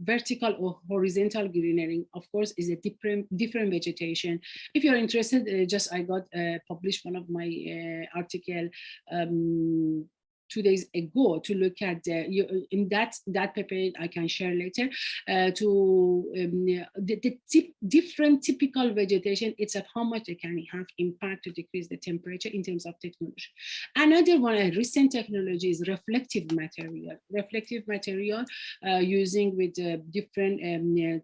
vertical or horizontal greenering, of course, is a different vegetation. If you're interested, just I got published one of my article 2 days ago to look at in that paper I can share later the different typical vegetation itself, how much it can have impact to decrease the temperature in terms of technology. Another one, a recent technology is reflective material. Reflective material using with different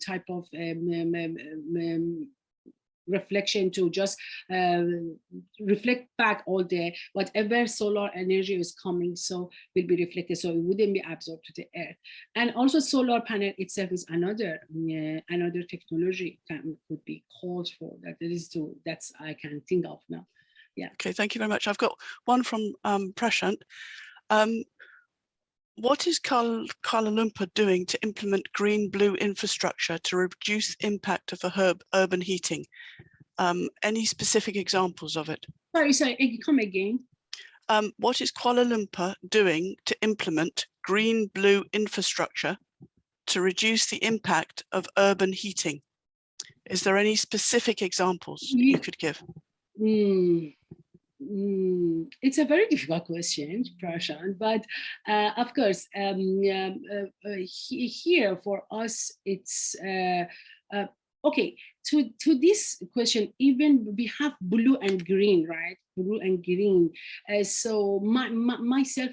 type of reflection to just reflect back all the whatever solar energy is coming, so will be reflected, so it wouldn't be absorbed to the earth. And also solar panel itself is another technology that could be called for. That's I can think of now. Yeah. Okay, thank you very much. I've got one from Prashant. What is Kuala Lumpur doing to implement green-blue infrastructure to reduce impact of urban heating? Any specific examples of it? Sorry, come again. What is Kuala Lumpur doing to implement green-blue infrastructure to reduce the impact of urban heating? Is there any specific examples you could give? It's a very difficult question, Prashant, but of course, here for us, it's okay. To this question, even we have blue and green, right? Blue and green. So myself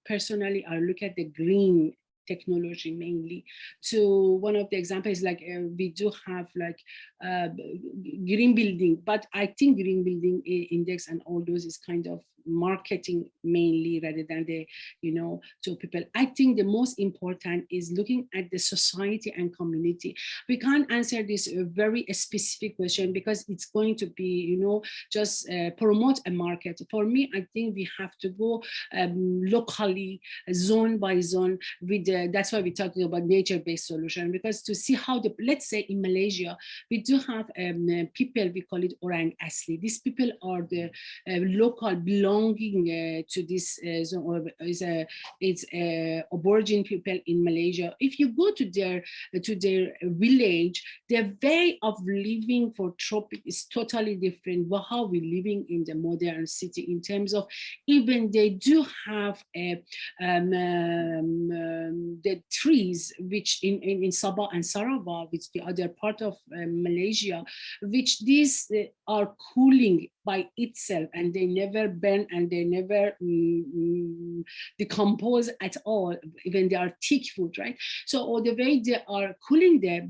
personally, I look at the green technology mainly. To one of the examples, like we do have like green building, but I think green building index and all those is kind of marketing mainly rather than the, to people. I think the most important is looking at the society and community. We can't answer this very specific question because it's going to be, just promote a market. For me, I think we have to go locally, zone by zone with that's why we're talking about nature-based solution, because to see how let's say in Malaysia, we do have people, we call it orang asli. These people are the local belonging to this zone, or it's Aborigine people in Malaysia. If you go to their village, their way of living for tropic is totally different from how we're living in the modern city, in terms of even they do have the trees, which in Sabah and Sarawak, which the other part of Malaysia, which these are cooling by itself, and they never burn and they never decompose at all, even they are thick wood, right? So the way they are cooling their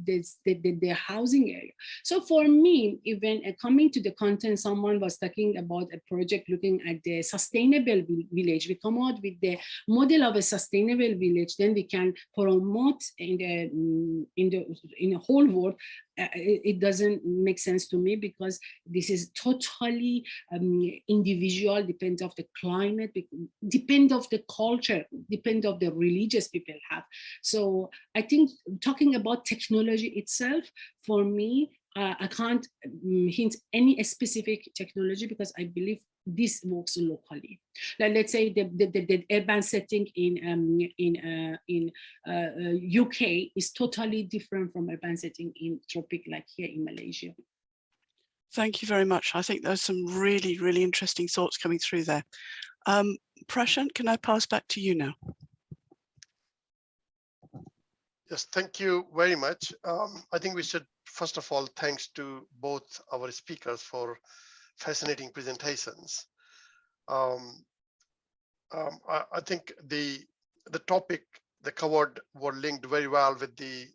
housing area. So for me, even coming to the content, someone was talking about a project looking at the sustainable village. We come out with the model of a sustainable village, then we can promote in the whole world. It doesn't make sense to me, because this is totally individual, depends of the climate, depend of the culture, depend of the religious people have. So I think talking about technology itself, for me, I can't hint any specific technology, because I believe this works locally. Like, let's say the urban setting in UK is totally different from urban setting in tropic, like here in Malaysia. Thank you very much. I think there's some really, really interesting thoughts coming through there. Prashant, can I pass back to you now? Yes, thank you very much. I think we should, first of all, thanks to both our speakers for fascinating presentations. I think the topic they covered were linked very well with the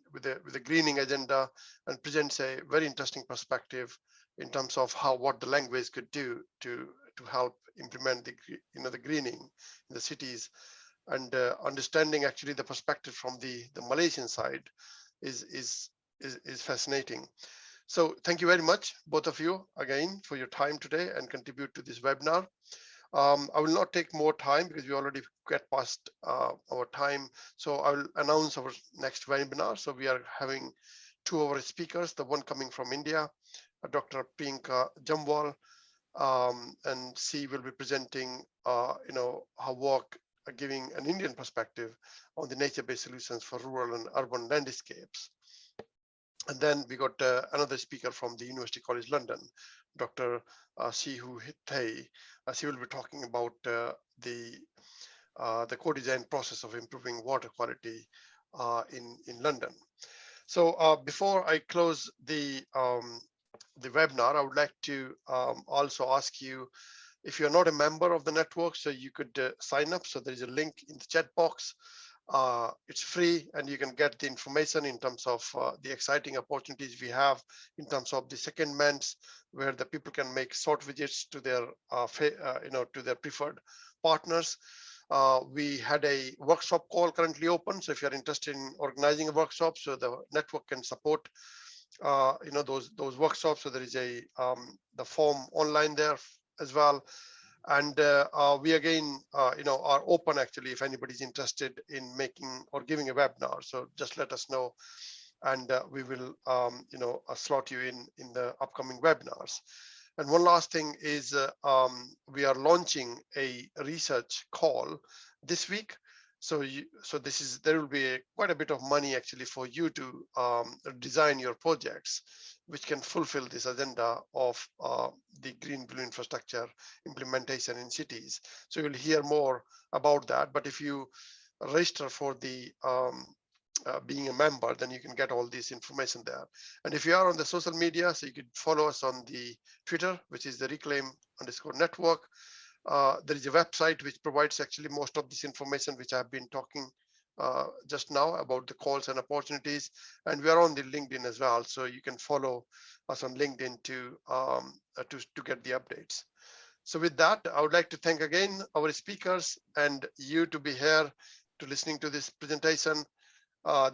greening agenda, and presents a very interesting perspective in terms of what the language could do to help implement the greening in the cities. And understanding actually the perspective from the Malaysian side is fascinating. So thank you very much, both of you, again, for your time today and contribute to this webinar. I will not take more time because we already get past our time. So I will announce our next webinar. So we are having two of our speakers, the one coming from India, Dr. Priyanka Jamwal, and she will be presenting her work, giving an Indian perspective on the nature-based solutions for rural and urban landscapes. And then we got another speaker from the University College London, Dr. Sihu Hittei. She will be talking about the co-design process of improving water quality in London. So before I close the webinar, I would like to also ask you, if you're not a member of the network, so you could sign up. So there is a link in the chat box. It's free, and you can get the information in terms of the exciting opportunities we have in terms of the secondments, where the people can make short visits to their to their preferred partners. We had a workshop call currently open, so if you're interested in organizing a workshop, so the network can support those workshops. So there is a the form online there as well. And we again are open actually if anybody's interested in making or giving a webinar. So just let us know, and we will slot you in the upcoming webinars. And one last thing is we are launching a research call this week. So there will be quite a bit of money actually for you to design your projects, which can fulfill this agenda of the green blue infrastructure implementation in cities. So you'll hear more about that. But if you register for the being a member, then you can get all this information there. And if you are on the social media, so you could follow us on the Twitter, which is the reclaim_network. There is a website which provides actually most of this information, which I've been talking just now about the calls and opportunities. And we are on the LinkedIn as well, so you can follow us on LinkedIn to get the updates. So with that, I would like to thank again our speakers and you to be here to listening to this presentation.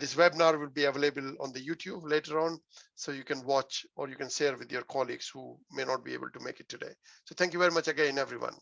This webinar will be available on the YouTube later on, so you can watch or you can share with your colleagues who may not be able to make it today. So thank you very much again, everyone.